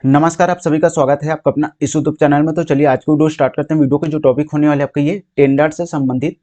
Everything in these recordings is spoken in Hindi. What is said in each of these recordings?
नमस्कार, आप सभी का स्वागत है आपका अपना इस यूट्यूब चैनल में। तो चलिए आज की वीडियो स्टार्ट करते हैं। वीडियो के जो टॉपिक होने वाले आपका ये टेंडर से संबंधित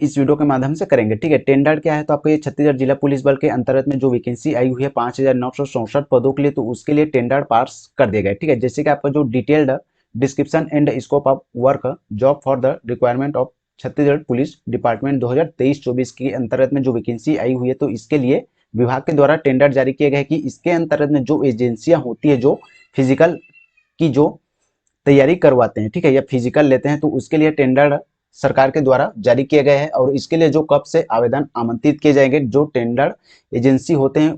इस वीडियो के माध्यम से करेंगे। ठीक है, टेंडर क्या है? तो आपको ये छत्तीसगढ़ जिला पुलिस बल के अंतर्गत में जो वैकेंसी आई हुई है 5,964 पदों के लिए, तो उसके लिए टेंडर पास कर दिया गया। ठीक है, जैसे कि आपका जो detailed description and scope of work job for the requirement of Chhattisgarh police department 2023-24 के अंतर्गत में जो वैकेंसी आई हुई है, तो इसके लिए विभाग के द्वारा टेंडर जारी किया गया है कि इसके अंतर्गत में जो एजेंसियां होती है जो फिजिकल की जो तैयारी करवाते हैं, ठीक है, या फिजिकल लेते हैं, तो उसके लिए टेंडर सरकार के द्वारा जारी किए गए हैं। और इसके लिए जो कब से आवेदन आमंत्रित किए जाएंगे, जो टेंडर एजेंसी होते हैं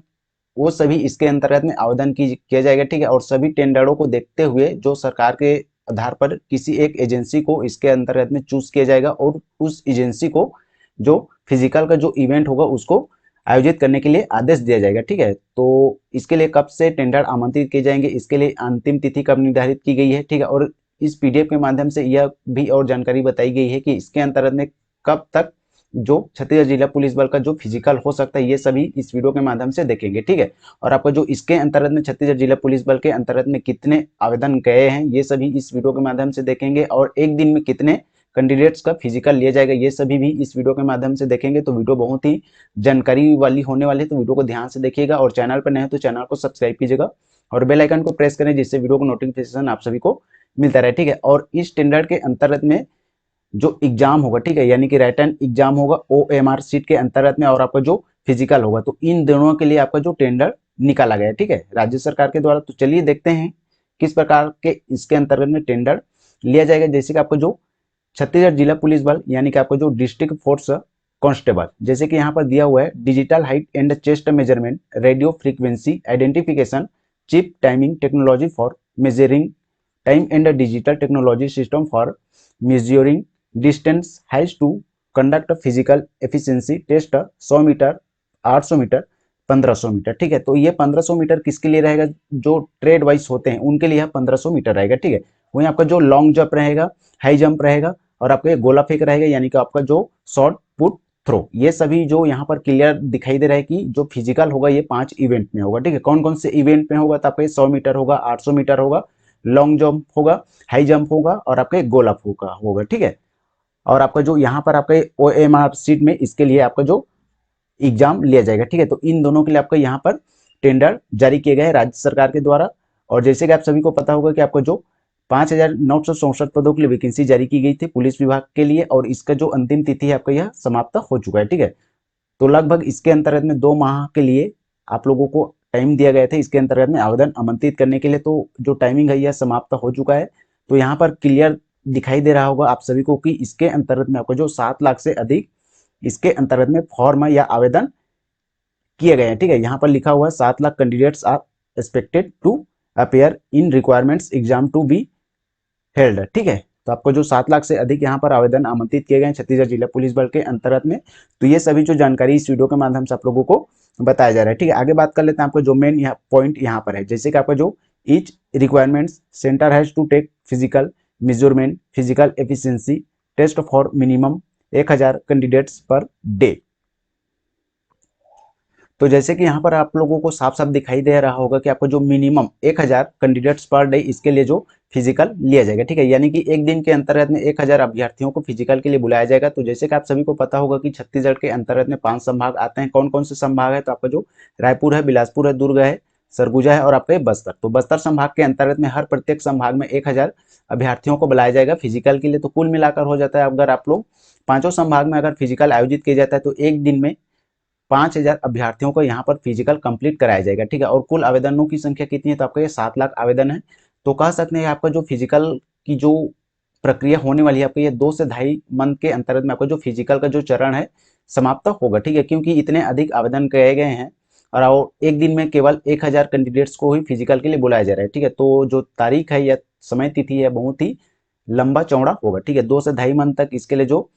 वो सभी इसके अंतर्गत में आवेदन किया जाएगा। ठीक है, और सभी टेंडरों को देखते हुए जो सरकार के आधार पर किसी एक एजेंसी को इसके अंतर्गत में चूज किया जाएगा और उस एजेंसी को जो फिजिकल का जो इवेंट होगा उसको आयोजित करने के लिए आदेश दिया जाएगा। ठीक है, तो इसके लिए कब से टेंडर आमंत्रित किए जाएंगे, इसके लिए अंतिम तिथि कब निर्धारित की गई है। ठीक है, और इस पीडीएफ के माध्यम से यह भी और जानकारी बताई गई है कि इसके अंतर्गत में कब तक जो छत्तीसगढ़ जिला पुलिस बल का जो फिजिकल हो सकता है, ये सभी इस वीडियो के माध्यम से देखेंगे। ठीक है, और आपका जो इसके अंतर्गत में छत्तीसगढ़ जिला पुलिस बल के अंतर्गत में कितने आवेदन गए हैं, ये सभी इस वीडियो के माध्यम से देखेंगे। और एक दिन में कितने कैंडिडेट्स का फिजिकल लिया जाएगा, ये सभी भी इस वीडियो के माध्यम से देखेंगे। तो वीडियो बहुत ही जानकारी वाली होने वाली है, तो वीडियो को ध्यान से देखिएगा। और चैनल पर नए हो तो चैनल को सब्सक्राइब कीजिएगा और बेल आइकन को प्रेस करें, जिससे वीडियो को नोटिफिकेशन आप सभी को मिलता रहे। ठीक है, और इस टेंडर के अंतर्गत में जो एग्जाम होगा, ठीक है, यानी कि रिटन एग्जाम होगा OMR सीट के अंतर्गत में, और आपका जो फिजिकल होगा, तो इन दोनों के लिए आपका जो टेंडर निकाला गया है, ठीक है, राज्य सरकार के द्वारा। तो चलिए देखते हैं किस प्रकार के इसके अंतर्गत में टेंडर लिया जाएगा। जैसे कि आपको जो छत्तीसगढ़ जिला पुलिस बल यानी कि आपको जो डिस्ट्रिक्ट फोर्स कांस्टेबल, जैसे कि यहाँ पर दिया हुआ है digital height and chest measurement, radio frequency identification, chip timing technology for measuring time and digital technology system for measuring distance has to conduct physical efficiency test 100 metre, 800 metre, 1500 metre. ठीक है, तो ये 1500 मीटर किसके लिए रहेगा? जो ट्रेड वाइज होते हैं उनके लिए 1500 मीटर रहेगा। ठीक है, वहीं आपका जो लॉन्ग जंप रहेगा, हाई जंप रहेगा, और आपका ये गोला फेंक रहेगा, यानी कि आपका जो शॉर्ट पुट थ्रो, ये सभी जो यहाँ पर क्लियर दिखाई दे रहा है कि जो फिजिकल होगा ये 5 इवेंट में होगा। ठीक है, कौन कौन से इवेंट में होगा? तो आपका 100 मीटर होगा, 800 मीटर होगा, लॉन्ग जंप होगा, हाई जंप होगा, और आपका गोला होगा। ठीक है, और आपका जो यहाँ पर आपका OMR सीट में इसके लिए आपका जो एग्जाम लिया जाएगा। ठीक है, तो इन दोनों के लिए आपका यहाँ पर टेंडर जारी किए गए हैं राज्य सरकार के द्वारा। और जैसे कि आप सभी को पता होगा कि आपका जो 5,964 पदों के लिए वैकेंसी जारी की गई थी पुलिस विभाग के लिए, और इसका जो अंतिम तिथि है आपका यह समाप्त हो चुका है। ठीक है, तो लगभग इसके अंतर्गत में 2 माह के लिए आप लोगों को टाइम दिया गया था इसके अंतर्गत में आवेदन आमंत्रित करने के लिए। तो जो टाइमिंग है यह समाप्त हो चुका है। तो यहाँ पर क्लियर दिखाई दे रहा होगा आप सभी को कि इसके अंतर्गत में आपको जो 7 लाख से अधिक इसके अंतर्गत में फॉर्म या आवेदन किए गए हैं। ठीक है, यहाँ पर लिखा हुआ है 7 lakh candidates are expected to appear in requirements exam to be held. ठीक है, तो आपको जो 7 लाख से अधिक यहाँ पर आवेदन आमंत्रित किए गए हैं छत्तीसगढ़ जिला पुलिस बल के अंतर्गत में। तो ये सभी जो जानकारी इस वीडियो के माध्यम से आप लोगों को बताया जा रहा है। ठीक है, आगे बात कर लेते हैं। आपको जो मेन यहाँ पॉइंट यहाँ पर है, जैसे कि आपका जो each requirements centre has to take physical measurement physical efficiency test for minimum 1000 candidates per day. तो जैसे कि यहाँ पर आप लोगों को साफ साफ दिखाई दे रहा होगा कि आपको जो मिनिमम 1000 कैंडिडेट्स पर डे इसके लिए जो फिजिकल लिया जाएगा। ठीक है, यानी कि एक दिन के अंतर्गत में 1000 अभ्यर्थियों को फिजिकल के लिए बुलाया जाएगा। तो जैसे कि आप सभी को पता होगा कि छत्तीसगढ़ के अंतर्गत में 5 संभाग आते हैं। कौन कौन से संभाग है? तो आपका जो रायपुर है, बिलासपुर है, दुर्ग है, सरगुजा है, और आपका बस्तर। तो बस्तर संभाग के अंतर्गत में हर प्रत्येक संभाग में 1000 अभ्यर्थियों को बुलाया जाएगा फिजिकल के लिए। तो कुल मिलाकर हो जाता है, अगर आप लोग पांचों संभाग में अगर फिजिकल आयोजित किया जाता है तो एक दिन में 5,000 अभ्यर्थियों को यहाँ पर फिजिकल कंप्लीट कराया जाएगा। ठीक है, और कुल आवेदनों की संख्या कितनी है? तो आपका ये 7 लाख आवेदन है। तो कह सकते हैं आपका जो फिजिकल की जो प्रक्रिया होने वाली है, आपका ये 2 से 2.5 मंथ के अंतर्गत में आपका जो फिजिकल का जो चरण है समाप्त होगा। ठीक है, क्योंकि इतने अधिक आवेदन किए गए हैं और एक दिन में केवल 1000 कैंडिडेट्स को ही फिजिकल के लिए बुलाया जा रहा है। ठीक है, तो जो तारीख है या समय तिथि है बहुत ही लंबा चौड़ा होगा। ठीक है, 2 से 2.5 मंथ तक इसके लिए जो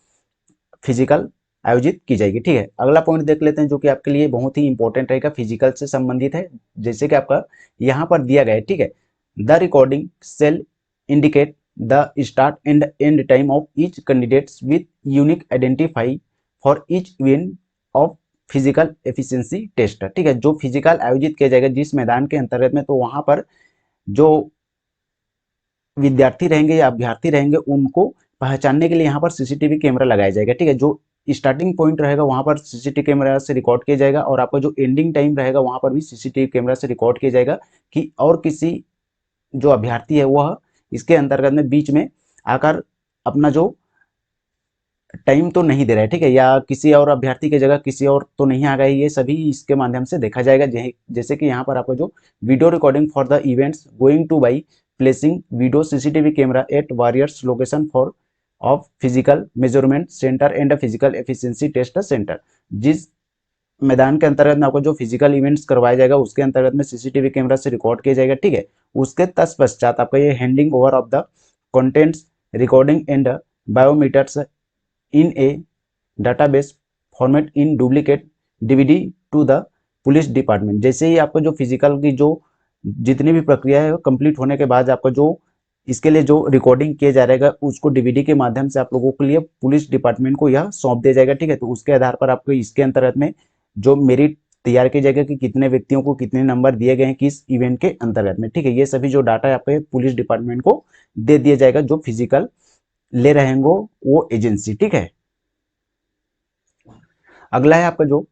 फिजिकल आयोजित की जाएगी। ठीक है, अगला पॉइंट देख लेते हैं जो कि आपके लिए बहुत ही इंपॉर्टेंट रहेगा, फिजिकल से संबंधित है। जैसे कि आपका यहाँ पर दिया गया है। ठीक है, the recording cell indicate the start and end time of each candidates with unique identify for each event of physical efficiency test. ठीक है, जो फिजिकल आयोजित किया जाएगा जिस मैदान के अंतर्गत में, तो वहां पर जो विद्यार्थी रहेंगे या अभ्यर्थी रहेंगे उनको पहचानने के लिए यहाँ पर सीसीटीवी कैमरा लगाया जाएगा, ठीक है। जो स्टार्टिंग पॉइंट रहेगा वहाँ पर सीसीटीवी कैमरा से रिकॉर्ड किया जाएगा और आपका जो एंडिंग टाइम रहेगा वहाँ पर भी सीसीटीवी कैमरा से रिकॉर्ड किया जाएगा कि और किसी जो अभ्यर्थी है वह इसके अंतर्गत में बीच में आकर अपना जो टाइम तो नहीं दे रहा है, ठीक है, या किसी और अभ्यर्थी की जगह किसी और तो नहीं आ गए, ये सभी इसके माध्यम से देखा जाएगा। जैसे कि यहाँ पर आपको जो video recording for the events going to by placing video CCTV camera at various location for of physical measurement centre and physical efficiency test centre. जिस मैदान के अंतर्गत में आपको जो फिजिकल इवेंट्स करवाया जाएगा उसके अंतर्गत में सीसीटीवी कैमरा से रिकॉर्ड किया जाएगा, ठीक है। उसके तत्पश्चात आपका ये handing over of the contents recording and biometrics in a database format in duplicate DVD to the police department. जैसे ही आपका जो फिजिकल की जो जितनी भी प्रक्रिया है कंप्लीट होने के बाद आपका जो इसके लिए जो रिकॉर्डिंग किया जा रहेगा उसको डीवीडी के माध्यम से आप लोगों के लिए पुलिस डिपार्टमेंट को यह सौंप दिया जाएगा, ठीक है। तो उसके आधार पर आपको इसके अंतर्गत में जो मेरिट तैयार किया जाएगा कि कितने व्यक्तियों को कितने नंबर दिए गए हैं किस इवेंट के अंतर्गत में, ठीक है। ये सभी जो डाटा है आपके पुलिस डिपार्टमेंट को दे दिया जाएगा जो फिजिकल ले रहे हैं वो एजेंसी, ठीक है। अगला है आपका जो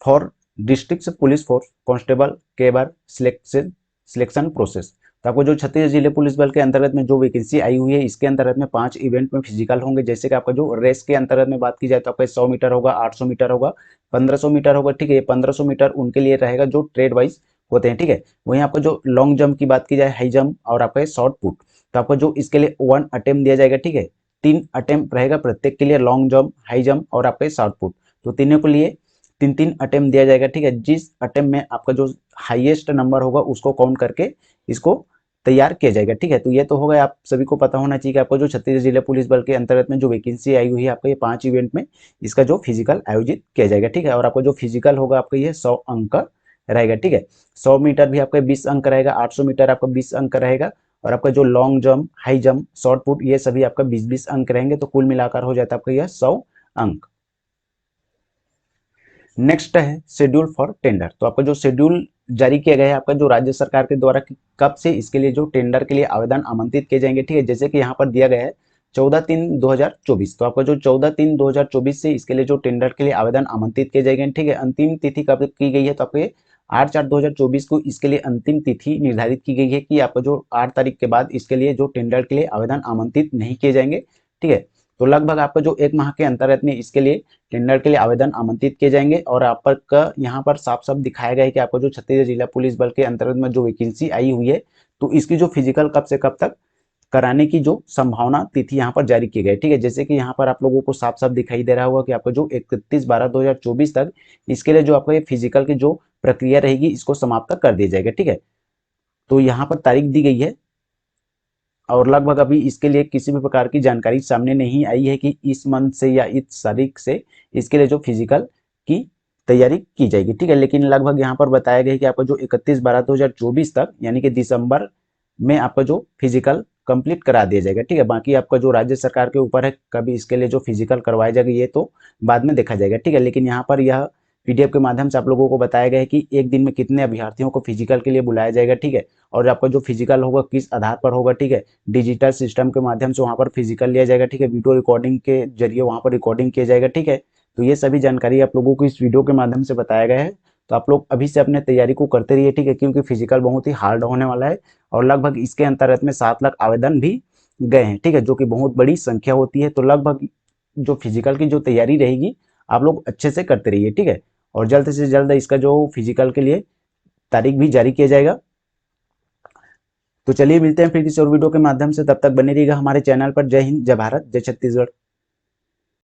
for district police force constable cadre selection process. तो आपको जो छत्तीसगढ़ जिले पुलिस बल के अंतर्गत में जो वैकेंसी आई हुई है इसके अंतर्गत में 5 इवेंट में फिजिकल होंगे। जैसे कि आपका जो रेस के अंतर्गत में बात की जाए तो आपका 100 मीटर होगा, 800 मीटर होगा, 1500 मीटर होगा, ठीक है। ये 1500 मीटर उनके लिए रहेगा जो ट्रेड वाइज होते हैं, ठीक है। वहीं आपका जो लॉन्ग जंप की बात की जाए, हाई जंप और आपका शॉर्ट पुट, तो आपको जो इसके लिए 1 अटेम्प्ट दिया जाएगा, ठीक है। 3 अटेम्प्ट रहेगा प्रत्येक के लिए, लॉन्ग जंप, हाई जंप और आपका शॉर्ट पुट। तो तीनों के लिए 3-3 अटेम्प्ट दिया जाएगा, ठीक है। जिस अटेम्प्ट में आपका जो हाईएस्ट नंबर होगा उसको काउंट करके इसको तैयार किया जाएगा, ठीक है। तो ये तो होगा, आप सभी को पता होना चाहिए कि आपको जो छत्तीसगढ़ जिला पुलिस बल के अंतर्गत में जो वैकेंसी आई हुई है आपका ये 5 इवेंट में इसका जो फिजिकल आयोजित किया जाएगा, ठीक है। और आपको जो फिजिकल होगा आपका ये 100 अंक का रहेगा, ठीक है। 100 मीटर भी आपका 20 अंक रहेगा, 800 मीटर आपका 20 अंक रहेगा और आपका जो long jump, high jump, short put ये सभी आपका 20-20 अंक रहेंगे। तो कुल मिलाकर हो जाता है आपका यह 100 अंक। नेक्स्ट है शेड्यूल फॉर टेंडर। तो आपका जो शेड्यूल जारी किया गया है आपका जो राज्य सरकार के द्वारा कब से इसके लिए जो टेंडर के लिए आवेदन आमंत्रित किए जाएंगे, ठीक है। जैसे कि यहाँ पर दिया गया है 14/3/2024। तो आपका जो 14/3/2024 से इसके लिए जो टेंडर के लिए आवेदन आमंत्रित किए जाएंगे, ठीक है। अंतिम तिथि कब की गई है तो आपके 8/4/2024 को इसके लिए अंतिम तिथि निर्धारित की गई है कि आपका जो 8 तारीख के बाद इसके लिए जो टेंडर के लिए आवेदन आमंत्रित नहीं किए जाएंगे, ठीक है। तो लगभग आपका जो 1 माह के अंतर्गत में इसके लिए टेंडर के लिए आवेदन आमंत्रित किए जाएंगे। और आपका यहाँ पर साफ साफ दिखाया गया है कि आपको जो छत्तीसगढ़ जिला पुलिस बल के अंतर्गत में जो वैकेंसी आई हुई है तो इसकी जो फिजिकल कब से कब तक कराने की जो संभावना तिथि यहाँ पर जारी की गई, ठीक है। जैसे कि यहाँ पर आप लोगों को साफ साफ दिखाई दे रहा होगा कि आपको जो 31/12/2024 तक इसके लिए जो आपका ये फिजिकल की जो प्रक्रिया रहेगी इसको समाप्त कर दिया जाएगा, ठीक है। तो यहाँ पर तारीख दी गई है और लगभग अभी इसके लिए किसी भी प्रकार की जानकारी सामने नहीं आई है कि इस मंथ से या इस तारीख से इसके लिए जो फिजिकल की तैयारी की जाएगी, ठीक है। लेकिन लगभग यहाँ पर बताया गया है कि आपका जो 31/12/2024 तक यानी कि दिसंबर में आपका जो फिजिकल कंप्लीट करा दिया जाएगा, ठीक है। बाकी आपका जो राज्य सरकार के ऊपर है कभी इसके लिए जो फिजिकल करवाया जाएगा ये तो बाद में देखा जाएगा, ठीक है। लेकिन यहाँ पर यह पीडीएफ के माध्यम से आप लोगों को बताया गया है कि एक दिन में कितने अभ्यर्थियों को फिजिकल के लिए बुलाया जाएगा, ठीक है। और आपका जो फिजिकल होगा किस आधार पर होगा, ठीक है। डिजिटल सिस्टम के माध्यम से वहाँ पर फिजिकल लिया जाएगा, ठीक है। वीडियो रिकॉर्डिंग के जरिए वहाँ पर रिकॉर्डिंग किया जाएगा, ठीक है। तो ये सभी जानकारी आप लोगों को इस वीडियो के माध्यम से बताया गया है। तो आप लोग अभी से अपने तैयारी को करते रहिए, ठीक है, क्योंकि फिजिकल बहुत ही हार्ड होने वाला है और लगभग इसके अंतर्गत में 7 लाख आवेदन भी गए हैं, ठीक है, जो कि बहुत बड़ी संख्या होती है। तो लगभग जो फिजिकल की जो तैयारी रहेगी आप लोग अच्छे से करते रहिए, ठीक है। और जल्द से जल्द इसका जो फिजिकल के लिए तारीख भी जारी किया जाएगा। तो चलिए मिलते हैं फिर किसी और वीडियो के माध्यम से, तब तक बने रहिएगा हमारे चैनल पर। जय हिंद, जय भारत, जय छत्तीसगढ़।